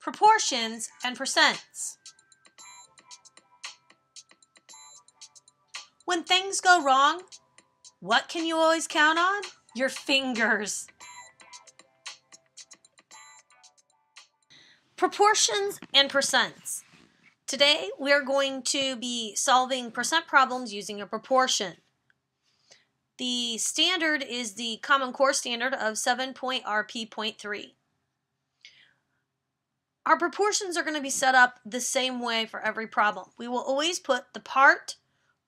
proportions and percents. When things go wrong, what can you always count on? Your fingers. Proportions and percents. Today we are going to be solving percent problems using a proportion. The standard is the Common Core standard of 7.RP.3. Our proportions are going to be set up the same way for every problem. We will always put the part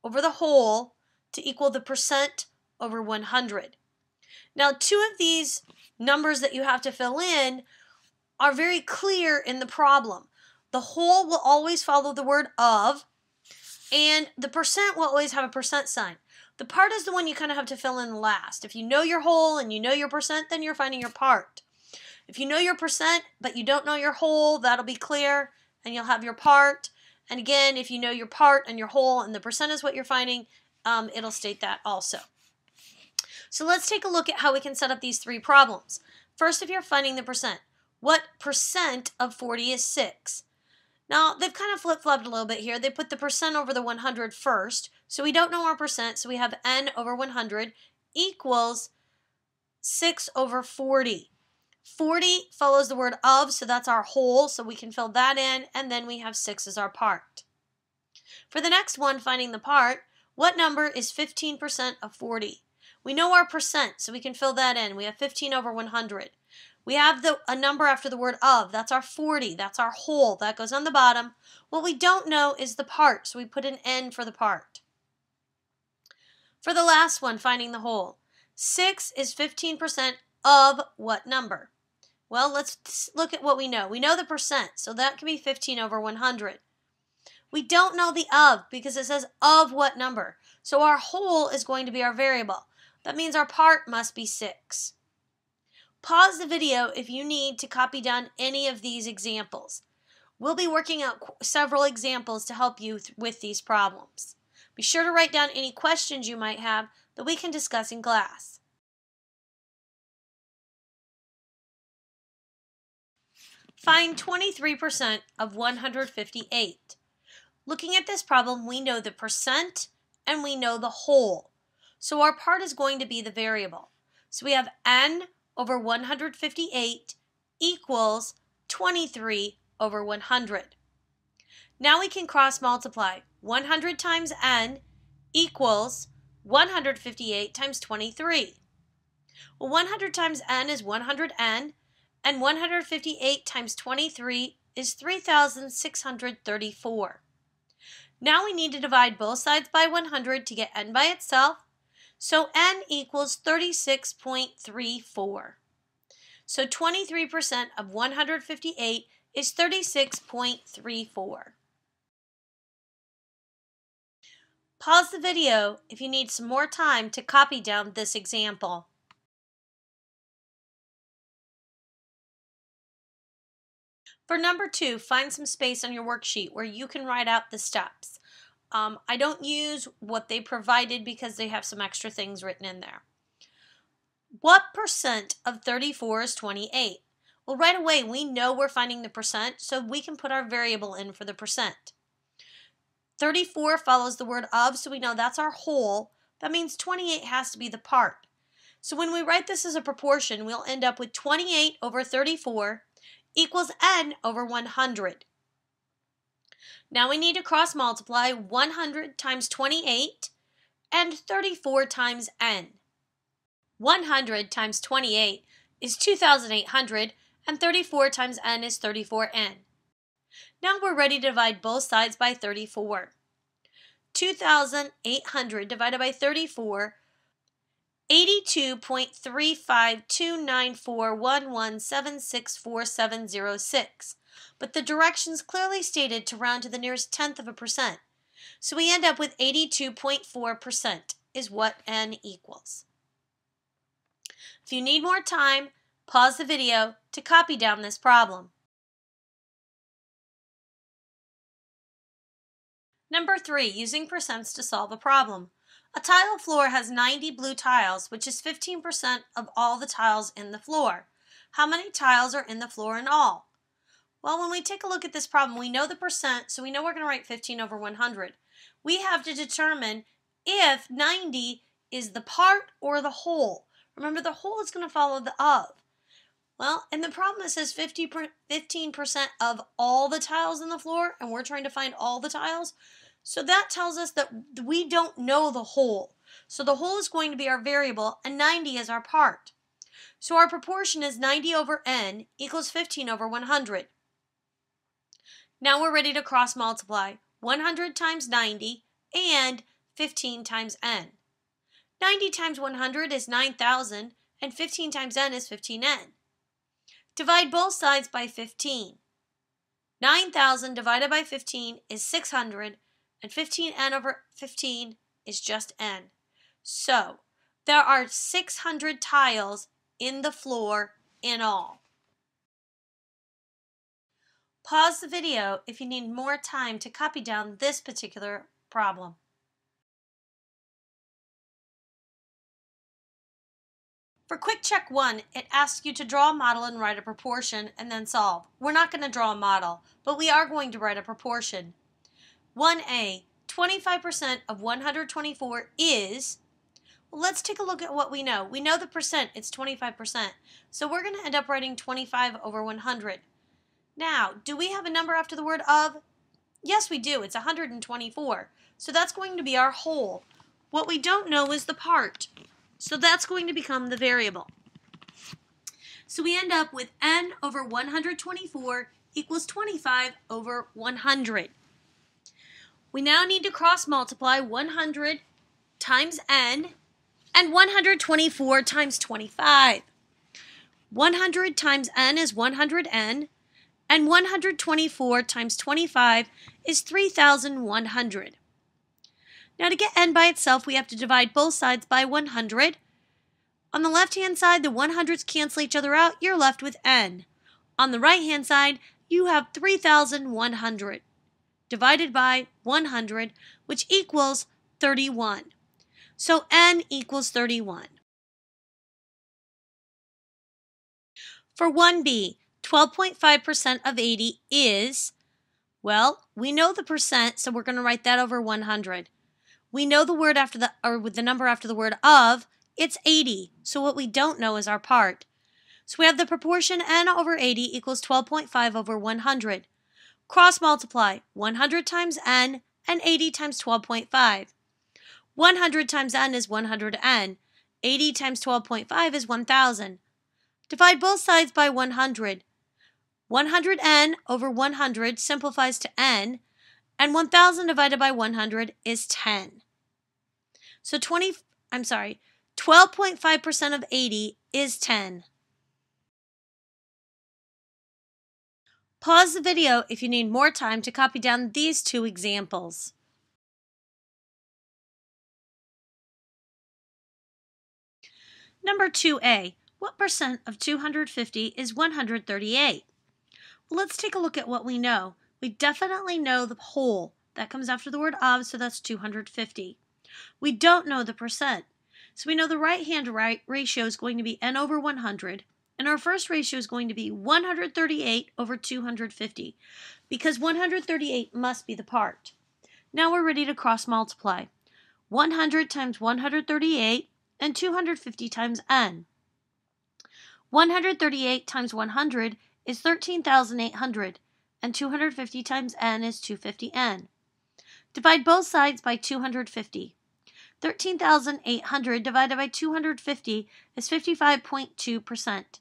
over the whole to equal the percent over 100. Now, two of these numbers that you have to fill in are very clear in the problem. The whole will always follow the word of, and the percent will always have a percent sign. The part is the one you kind of have to fill in last. If you know your whole and you know your percent, then you're finding your part. If you know your percent, but you don't know your whole, that'll be clear, and you'll have your part. And again, if you know your part and your whole and the percent is what you're finding, it'll state that also. So let's take a look at how we can set up these three problems. First, if you're finding the percent, what percent of 40 is 6? Now, they've kind of flip-flopped a little bit here. They put the percent over the 100 first, so we don't know our percent, so we have n over 100 equals 6 over 40. 40 follows the word of, so that's our whole, so we can fill that in, and then we have 6 as our part. For the next one, finding the part, what number is 15% of 40? We know our percent, so we can fill that in. We have 15 over 100. We have a number after the word of. That's our 40. That's our whole. That goes on the bottom. What we don't know is the part, so we put an n for the part. For the last one, finding the whole, 6 is 15% of what number? Well, let's look at what we know. We know the percent, so that can be 15 over 100. We don't know the of because it says of what number. So our whole is going to be our variable. That means our part must be 6. Pause the video if you need to copy down any of these examples. We'll be working out several examples to help you with these problems. Be sure to write down any questions you might have that we can discuss in class. Find 23% of 158. Looking at this problem, we know the percent and we know the whole. So our part is going to be the variable. So we have n over 158 equals 23 over 100. Now we can cross multiply. 100 times n equals 158 times 23. Well, 100 times n is 100n, and 158 times 23 is 3,634. Now we need to divide both sides by 100 to get n by itself. So n equals 36.34. So 23% of 158 is 36.34. Pause the video if you need some more time to copy down this example. For number 2, find some space on your worksheet where you can write out the steps. I don't use what they provided because they have some extra things written in there. What percent of 34 is 28? Well, right away we know we're finding the percent, so we can put our variable in for the percent. 34 follows the word of, so we know that's our whole. That means 28 has to be the part. So when we write this as a proportion, we'll end up with 28 over 34 equals n over 100. Now we need to cross multiply 100 times 28 and 34 times n. 100 times 28 is 2,800 and 34 times n is 34n. Now we're ready to divide both sides by 34. 2,800 divided by 34, 82.3529411764706. But the directions clearly stated to round to the nearest tenth of a percent. So we end up with 82.4% is what n equals. If you need more time, pause the video to copy down this problem. Number 3, using percents to solve a problem. A tile floor has 90 blue tiles, which is 15% of all the tiles in the floor. How many tiles are in the floor in all? Well, when we take a look at this problem, we know the percent, so we know we're going to write 15 over 100. We have to determine if 90 is the part or the whole. Remember, the whole is going to follow the of. Well, and the problem, it says 15% of all the tiles in the floor, and we're trying to find all the tiles. So that tells us that we don't know the whole. So the whole is going to be our variable, and 90 is our part. So our proportion is 90 over n equals 15 over 100. Now we're ready to cross multiply 100 times 90 and 15 times n. 90 times 100 is 9,000, and 15 times n is 15n. Divide both sides by 15. 9,000 divided by 15 is 600, and 15n over 15 is just n. So, there are 600 tiles in the floor in all. Pause the video if you need more time to copy down this particular problem. For quick check 1, it asks you to draw a model and write a proportion and then solve. We're not going to draw a model, but we are going to write a proportion. 1a, 25% of 124 is, well, let's take a look at what we know. We know the percent, it's 25%. So we're going to end up writing 25 over 100. Now, do we have a number after the word of? Yes, we do. It's 124. So that's going to be our whole. What we don't know is the part. So that's going to become the variable. So we end up with n over 124 equals 25 over 100. We now need to cross multiply 100 times n and 124 times 25. 100 times n is 100n, and 124 times 25 is 3,100. Now to get n by itself, we have to divide both sides by 100. On the left-hand side, the 100s cancel each other out. You're left with n. On the right-hand side, you have 3,100 divided by 100, which equals 31. So n equals 31. For 1b, 12.5% of 80 is, well, we know the percent, so we're going to write that over 100. We know the word after the, or with the number after the word of, it's 80. So what we don't know is our part. So we have the proportion n over 80 equals 12.5 over 100. Cross multiply 100 times n and 80 times 12.5. 100 times n is 100n. 80 times 12.5 is 1,000. Divide both sides by 100. 100n over 100 simplifies to n, and 1,000 divided by 100 is 10. So 12.5% of 80 is 10. Pause the video if you need more time to copy down these two examples. Number 2a, what percent of 250 is 138? Well, let's take a look at what we know. We definitely know the whole. That comes after the word of, so that's 250. We don't know the percent. So we know the right-hand ratio is going to be n over 100, and our first ratio is going to be 138 over 250, because 138 must be the part. Now we're ready to cross multiply. 100 times 138 and 250 times n. 138 times 100 is 13,800, and 250 times n is 250n. Divide both sides by 250. 13,800 divided by 250 is 55.2%.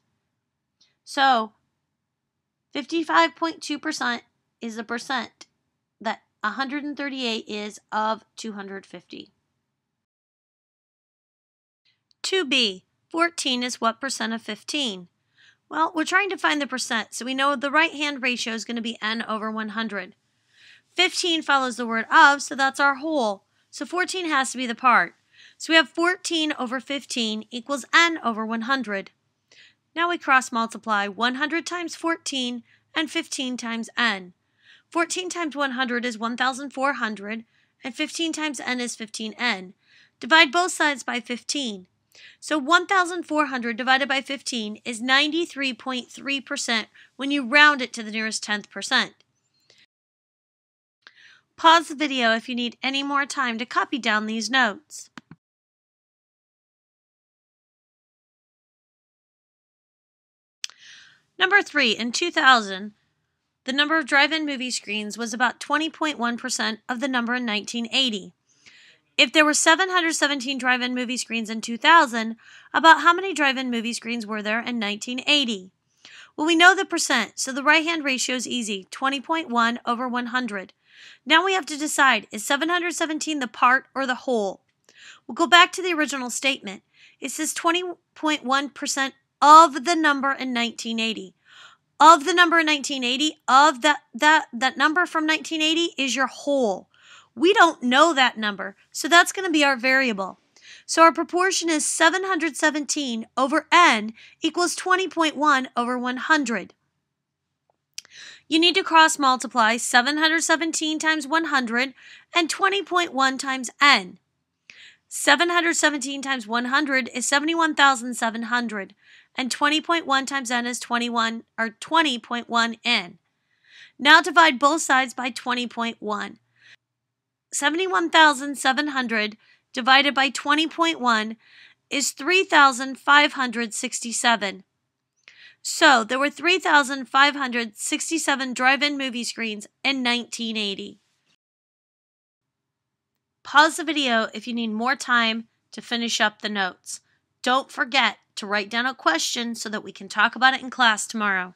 So, 55.2% is the percent that 138 is of 250. 2b, 14 is what percent of 15? Well, we're trying to find the percent, so we know the right-hand ratio is going to be n over 100. 15 follows the word of, so that's our whole. So 14 has to be the part. So we have 14 over 15 equals n over 100. Now we cross multiply 100 times 14 and 15 times n. 14 times 100 is 1,400, and 15 times n is 15n. Divide both sides by 15. So 1,400 divided by 15 is 93.3% when you round it to the nearest tenth percent. Pause the video if you need any more time to copy down these notes. Number 3, in 2000, the number of drive-in movie screens was about 20.1% of the number in 1980. If there were 717 drive-in movie screens in 2000, about how many drive-in movie screens were there in 1980? Well, we know the percent, so the right-hand ratio is easy, 20.1 over 100. Now we have to decide, is 717 the part or the whole? We'll go back to the original statement. It says 20.1% of the number in 1980. Of the number in 1980, of that number from 1980 is your whole. We don't know that number, so that's going to be our variable. So our proportion is 717 over n equals 20.1 over 100. You need to cross multiply 717 times 100 and 20.1 times n. 717 times 100 is 71,700, and 20.1 times n is 20.1 n. Now divide both sides by 20.1. 71,700 divided by 20.1 is 3,567. So there were 3,567 drive-in movie screens in 1980. Pause the video if you need more time to finish up the notes. Don't forget to write down a question so that we can talk about it in class tomorrow.